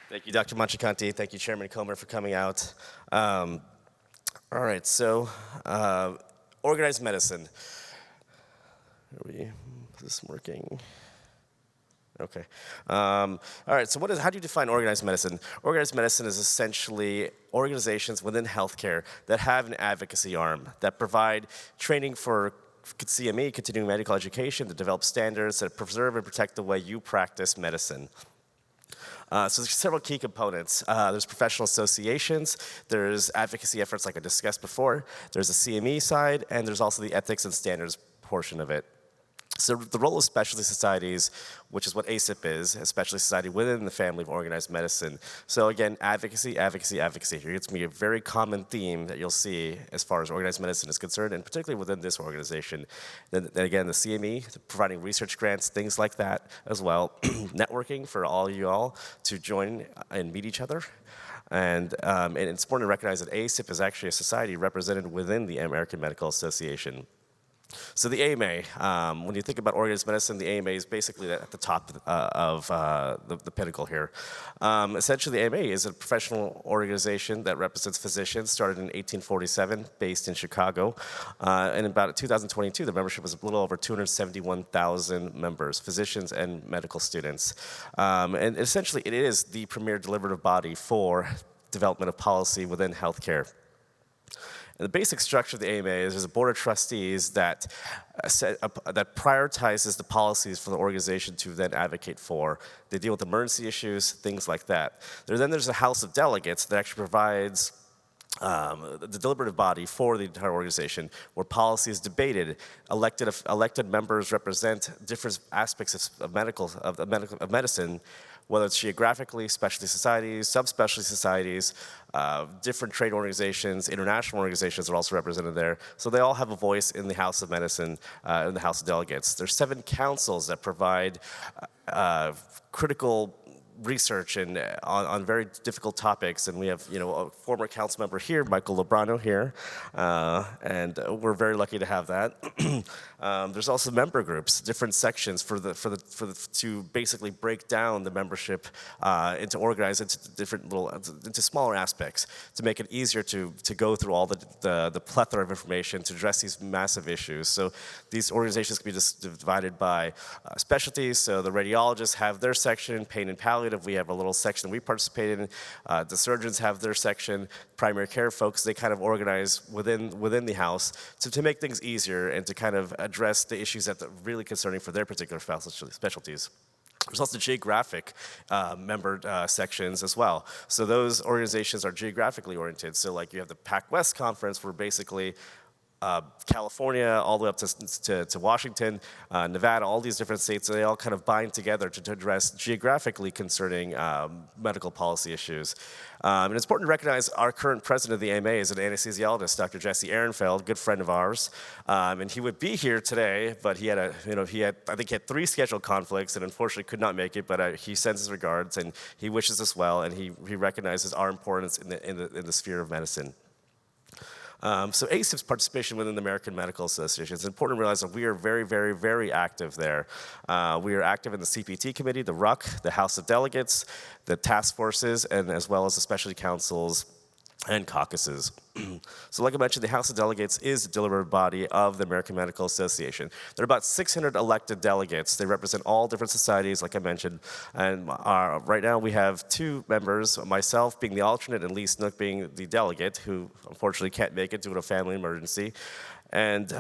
Thank you, Dr. Manchakanti. Thank you, Chairman Comer, for coming out. All right, so organized medicine. Is this working? Okay. All right, so how do you define organized medicine? Organized medicine is essentially organizations within healthcare that have an advocacy arm, that provide training for CME, continuing medical education, to develop standards that preserve and protect the way you practice medicine. So there's several key components. There's professional associations, there's advocacy efforts like I discussed before, there's a CME side, and there's also the ethics and standards portion of it. So the role of specialty societies, which is what ASIPP is, a specialty society within the family of organized medicine. So again, advocacy, advocacy, advocacy. Here it's going to be a very common theme that you'll see as far as organized medicine is concerned, and particularly within this organization. Then again, the CME, providing research grants, things like that as well. Networking for all you all to join and meet each other. And it's important to recognize that ASIPP is actually a society represented within the American Medical Association. So the AMA, when you think about organized medicine, the AMA is basically at the top of the pinnacle here. Essentially, the AMA is a professional organization that represents physicians, started in 1847, based in Chicago. And about 2022, the membership was a little over 271,000 members, physicians and medical students. And essentially, it is the premier deliberative body for development of policy within healthcare. And the basic structure of the AMA is there's a board of trustees that prioritizes the policies for the organization to then advocate for. They deal with emergency issues, things like that. There's a House of Delegates that actually provides the deliberative body for the entire organization, where policy is debated. Elected members represent different aspects of medicine, whether it's geographically, specialty societies, subspecialty societies, different trade organizations, international organizations are also represented there. So they all have a voice in the House of Medicine, in the House of Delegates. There's 7 councils that provide critical research and on very difficult topics, and we have a former council member here, Michael Lobrano here, and we're very lucky to have that. There's also member groups, different sections to basically break down the membership into organize into different into smaller aspects to make it easier to go through all the plethora of information to address these massive issues. So these organizations can be just divided by specialties. So the radiologists have their section, pain and palliative. We have a little section we participate in. The surgeons have their section. Primary care folks, they kind of organize within the house to make things easier and to kind of address the issues that are really concerning for their particular specialties. There's also geographic member sections as well. So those organizations are geographically oriented. So like you have the PAC West conference, where basically California, all the way up to Washington, Nevada, all these different states, they all kind of bind together to address geographically concerning medical policy issues. And it's important to recognize our current president of the AMA is an anesthesiologist, Dr. Jesse Ehrenfeld, good friend of ours. And he would be here today, but he had I think he had 3 scheduled conflicts and unfortunately could not make it, but he sends his regards and he wishes us well, and he recognizes our importance in the sphere of medicine. So ASIPP's participation within the American Medical Association, it's important to realize that we are very, very, very active there. We are active in the CPT committee, the RUC, the House of Delegates, the task forces, and as well as the specialty councils and caucuses. So like I mentioned, the House of Delegates is the deliberative body of the American Medical Association. There are about 600 elected delegates. They represent all different societies, like I mentioned. And right now we have 2 members, myself being the alternate and Lee Snook being the delegate, who unfortunately can't make it due to a family emergency. And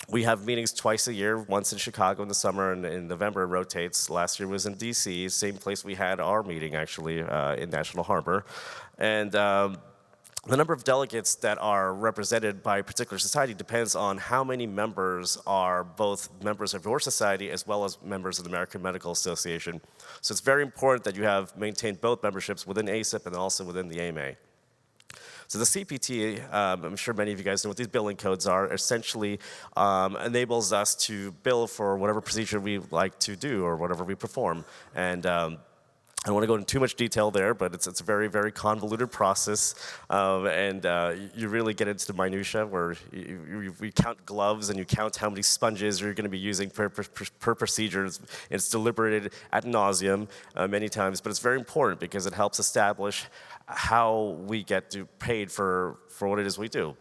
we have meetings twice a year, once in Chicago in the summer, and in November it rotates. Last year was in DC, same place we had our meeting actually in National Harbor. And the number of delegates that are represented by a particular society depends on how many members are both members of your society as well as members of the American Medical Association. So it's very important that you have maintained both memberships within ASIPP and also within the AMA. So the CPT, I'm sure many of you guys know what these billing codes are, essentially enables us to bill for whatever procedure we like to do or whatever we perform. And I don't want to go into too much detail there, but it's a very, very convoluted process, and you really get into the minutia where you count gloves and you count how many sponges you're going to be using per procedure. It's deliberated ad nauseum many times, but it's very important because it helps establish how we get paid for what it is we do.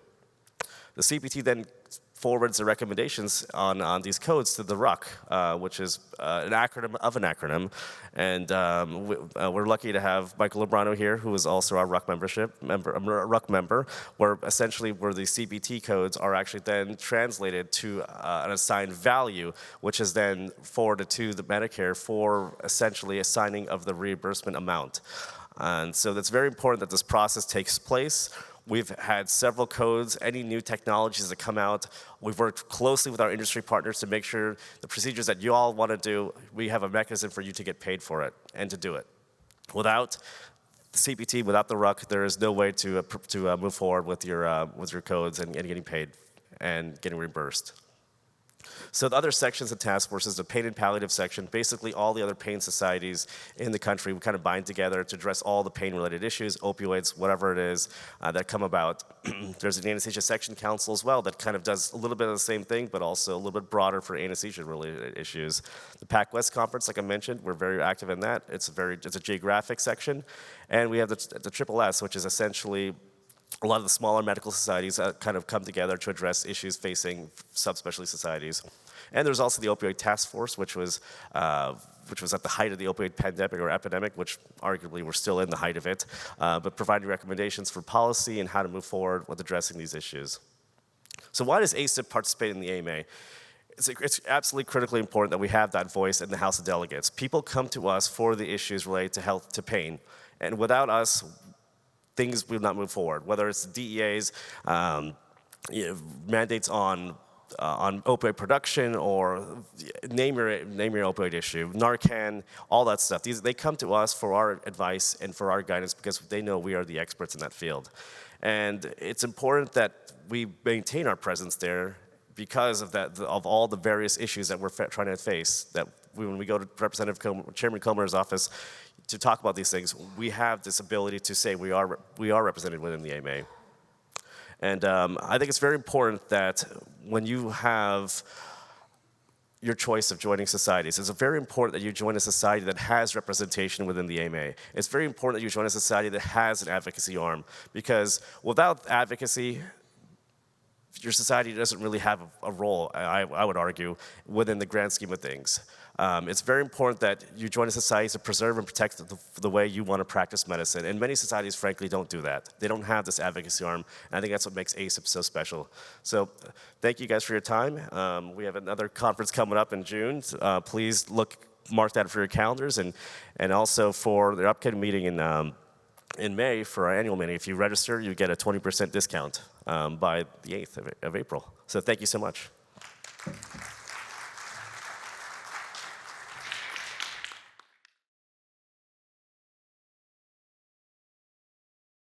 The CPT then forwards the recommendations on these codes to the RUC, which is an acronym of an acronym. And we're lucky to have Michael Lobrano here, who is also our RUC member, where essentially the CPT codes are actually then translated to an assigned value, which is then forwarded to the Medicare for essentially assigning of the reimbursement amount. And so that's very important that this process takes place. We've had several codes, any new technologies that come out. We've worked closely with our industry partners to make sure the procedures that you all want to do, we have a mechanism for you to get paid for it and to do it. Without the CPT, without the RUC, there is no way to move forward with your codes and getting paid and getting reimbursed. So the other sections of task force is the pain and palliative section. Basically, all the other pain societies in the country, we kind of bind together to address all the pain-related issues, opioids, whatever it is that come about. There's an anesthesia section council as well that kind of does a little bit of the same thing, but also a little bit broader for anesthesia-related issues. The PAC West conference, like I mentioned, we're very active in that. It's a geographic section, and we have the Triple S, which is essentially a lot of the smaller medical societies that kind of come together to address issues facing subspecialty societies. And there's also the opioid task force, which was at the height of the opioid pandemic or epidemic, which arguably we're still in the height of it, but providing recommendations for policy and how to move forward with addressing these issues. So why does ASIPP participate in the AMA? It's absolutely critically important that we have that voice in the House of Delegates. People come to us for the issues related to health, to pain, and without us, things will not move forward, whether it's DEA's mandates on opioid production or name your opioid issue, Narcan, all that stuff. They come to us for our advice and for our guidance because they know we are the experts in that field. And it's important that we maintain our presence there because of all the various issues that we're trying to face, that when we go to Chairman Comer's office to talk about these things, we have this ability to say we are represented within the AMA. And I think it's very important that when you have your choice of joining societies, it's very important that you join a society that has representation within the AMA. It's very important that you join a society that has an advocacy arm, because without advocacy, your society doesn't really have a role, I would argue, within the grand scheme of things. It's very important that you join a society to preserve and protect the way you want to practice medicine. And many societies, frankly, don't do that. They don't have this advocacy arm, and I think that's what makes ASIPP so special. So thank you guys for your time. We have another conference coming up in June. Please mark that for your calendars, and also for the upcoming meeting in May for our annual meeting. If you register, you get a 20% discount by the 8th of April. So thank you so much.